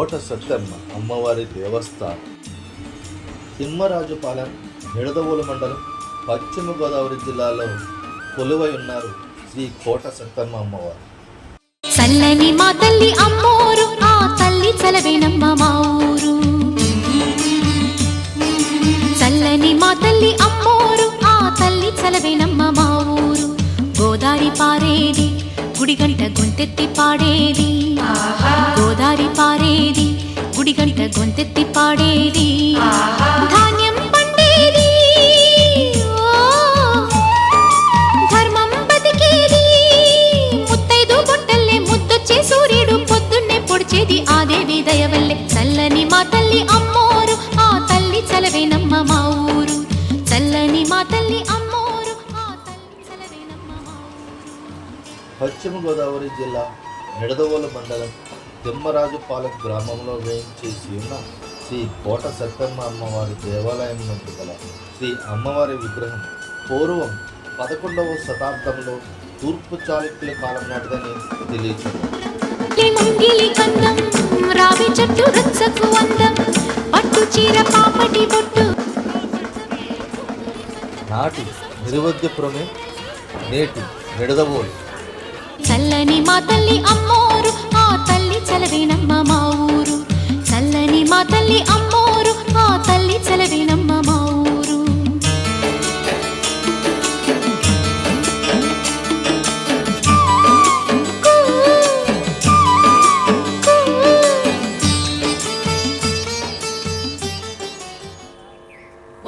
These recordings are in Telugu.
కోట సత్తమ్మ అమ్మవారి దేవస్థానం తిమ్మరాజుపాలెం నిడదవోలు మండలం పశ్చిమ గోదావరి జిల్లాలో కొలువై ఉన్నారు శ్రీ కోట సత్తమ్మ అమ్మవారు. చల్లని మా తల్లి అమ్మోరు, ఆ తల్లి చలవేనమ్మ మా ఊరు. చల్లని మా తల్లి అమ్మోరు, ఆ తల్లి చలవేనమ్మ మా ఊరు. గోదారి పారేది గుడిగంట గొంతెత్తి పాడేది, గోదారి పారేది గుడిగంట గొంతెత్తి పాడేది. ధాన్యం పండేది, ధర్మం బతికేది. ముత్తైదు బొట్టల్లే ముద్దొచ్చే సూర్యుడు పొద్దున్నే పొడిచేది ఆ దేవి దయవల్లే. చల్లని మా తల్లి అమ్మోరు, ఆ తల్లి చలవేనమ్మ మా ఊరు. చల్లని మా తల్లి అమ్మోరు, ఆ తల్లి చలవేనమ్మ మా ఊరు. పశ్చిమ గోదావరి జిల్లా నిడదవోలు మండలం తిమ్మరాజుపాలెం గ్రామంలో వేయించేసి ఉన్న శ్రీ కోట సత్తమ్మ అమ్మవారి దేవాలయం నుండి గల శ్రీ అమ్మవారి విగ్రహం పూర్వం 11వ శతాబ్దంలో తూర్పు చాళుక్యుల కాలం నాటిదని తెలియచుంది. నాటి నిర్వద్యపురమే నేటి నిడదవోలు. చల్లని మా తల్లి అమ్మోరు, ఆ తల్లి చలవేనమ్మ మా ఊరు. చల్లని మా తల్లి అమ్మోరు, ఆ తల్లి చలవేనమ్మ మా ఊరు.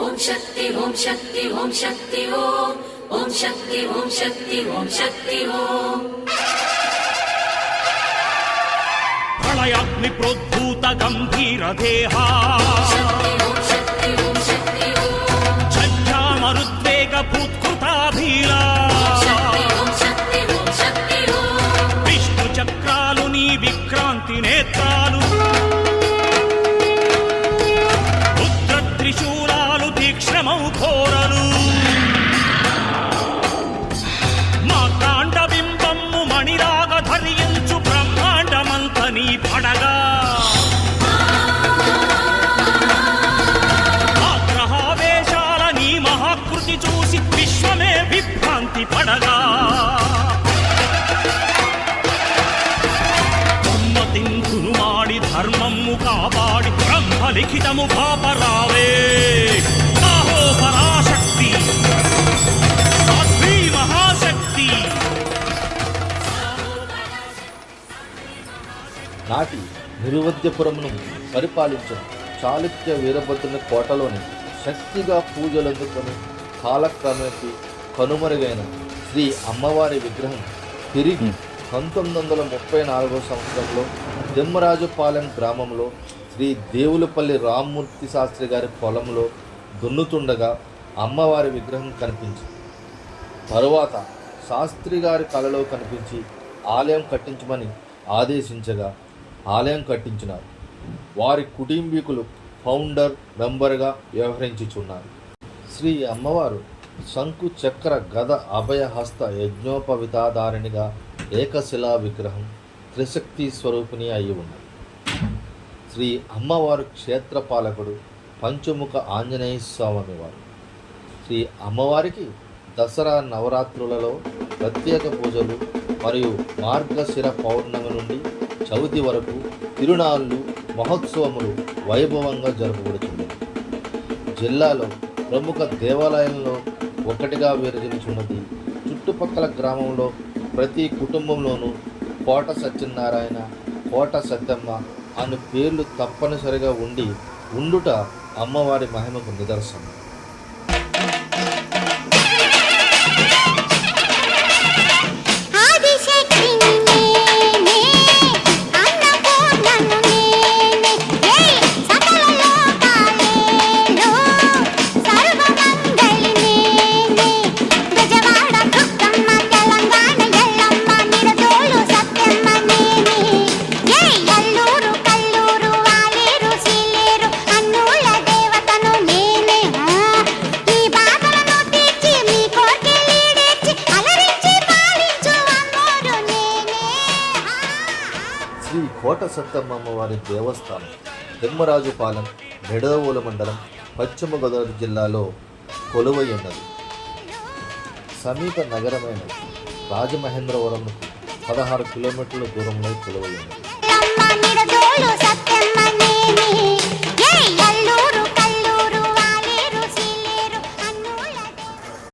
ఓం శక్తి ఓం శక్తి ఓం శక్తి ఓం ఓం శక్తి ఓం శక్తి ఓం శక్తి ఓం. ప్రళయాగ్ని ప్రోద్భూత గంభీర దేహా ఛామరుద్వేగ భూత్కృతాభీలా విష్ణు చక్రాలు నీ విక్రాంతి నేత్రాలు, రుద్ర త్రిశూలాలు తీక్ష్ణమౌ ఘోరలు. మా కాండ బింబమ్ము మణిరాగ ధరించు బ్రహ్మాండమంతని పడగా, ఆగ్రహావేశాల నీ మహాకృతి చూసి విశ్వమే విభ్రాంతి పడగా, ఉమ్మతింకును మాడి ధర్మము కాపాడి బ్రహ్మలిఖితము పాపరావే. ఆహో పరాశక్తి సాధ్వీ మహాశక్తి. నాటి నిర్వద్యపురమును పరిపాలించిన చాళుక్య వీరభద్రుని కోటలోని శక్తిగా పూజలందుకొని కాలక్రమేపీ కనుమరుగైన శ్రీ అమ్మవారి విగ్రహం తిరిగి 1934వ సంవత్సరంలో తిమ్మరాజుపాలెం గ్రామంలో శ్రీ దేవులపల్లి రామ్మూర్తి శాస్త్రి గారి పొలంలో దున్నుతుండగా అమ్మవారి విగ్రహం కనిపించింది. తరువాత శాస్త్రి గారి కలలో కనిపించి ఆలయం కట్టించమని ఆదేశించగా ఆలయం కట్టించినారు. వారి కుటుంబీకులు ఫౌండర్ మెంబర్గా వ్యవహరించుచున్నారు. శ్రీ అమ్మవారు శంకు చక్ర గద అభయహస్త యజ్ఞోపవితాధారిణిగా ఏకశిలా విగ్రహం త్రిశక్తి స్వరూపిణి అయి ఉన్నది. శ్రీ అమ్మవారు క్షేత్రపాలకుడు పంచముఖ ఆంజనేయ స్వామి వారు. శ్రీ అమ్మవారికి దసరా నవరాత్రులలో ప్రత్యేక పూజలు మరియు మార్గశిర పౌర్ణమి నుండి చవితి వరకు తిరునాళ్ళు మహోత్సవములు వైభవంగా జరుపబడుచున్నది. జిల్లాలో ప్రముఖ దేవాలయంలో ఒకటిగా విరజిల్లుచున్నది. చుట్టుపక్కల గ్రామంలో ప్రతి కుటుంబంలోనూ కోట సత్యనారాయణ, కోట సత్తమ్మ అను పేర్లు తప్పనిసరిగా ఉండుట అమ్మవారి మహిమకు నిదర్శనం. కల్లూరు వాలేరు సీలేరు అన్నుల దేవతను నేనే. కోట సత్తమ్మ వారి దేవస్థానం తిమ్మరాజుపాలెం నిడదవోలు మండలం పశ్చిమ గోదావరి జిల్లాలో కొలువై ఉన్నది. సమీప నగరమైన రాజమహేంద్రవరం 16 కిలోమీటర్ల దూరంలో కొలువై ఉన్నది.